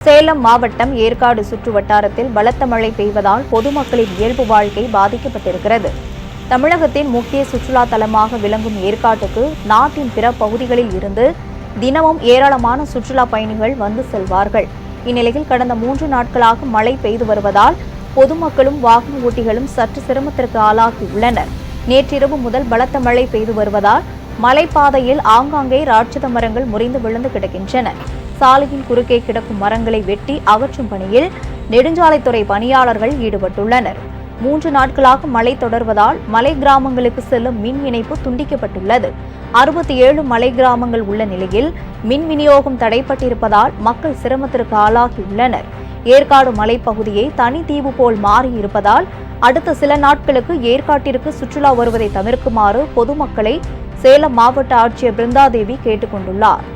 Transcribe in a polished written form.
சேலம் மாவட்டம் ஏற்காடு சுற்று வட்டாரத்தில் பலத்த மழை பெய்வதால் பொதுமக்களின் இயல்பு வாழ்க்கை பாதிக்கப்பட்டிருக்கிறது. தமிழகத்தின் முக்கிய சுற்றுலா தலமாக விளங்கும் ஏற்காட்டுக்கு நாட்டின் பிற பகுதிகளில் இருந்து தினமும் ஏராளமான சுற்றுலா பயணிகள் வந்து செல்வார்கள். இந்நிலையில் கடந்த 3 நாட்களாக மழை பெய்து வருவதால் பொதுமக்களும் வாகன ஓட்டிகளும் சற்று சிரமத்திற்கு ஆளாகியுள்ளனர். நேற்றிரவு முதல் பலத்த மழை பெய்து வருவதால் மலைப்பாதையில் ஆங்காங்கே ராட்சத மரங்கள் முறிந்து விழுந்து கிடக்கின்றன. சாலையின் குறுக்கே கிடக்கும் மரங்களை வெட்டி அகற்றும் பணியில் நெடுஞ்சாலைத்துறை பணியாளர்கள் ஈடுபட்டுள்ளனர். 3 நாட்களாக மழை தொடர்வதால் மலை கிராமங்களுக்கு செல்லும் மின் இணைப்பு துண்டிக்கப்பட்டுள்ளது. 67 மலை கிராமங்கள் உள்ள நிலையில் மின் விநியோகம் தடைப்பட்டிருப்பதால் மக்கள் சிரமத்திற்கு ஆளாகியுள்ளனர். ஏற்காடு மலைப்பகுதியை தனி தீவு போல் மாறியிருப்பதால் அடுத்த சில நாட்களுக்கு ஏற்காட்டிற்கு சுற்றுலா வருவதை தவிர்க்குமாறு பொதுமக்களை சேலம் மாவட்ட ஆட்சியர் பிருந்தாதேவி கேட்டுக் கொண்டுள்ளார்.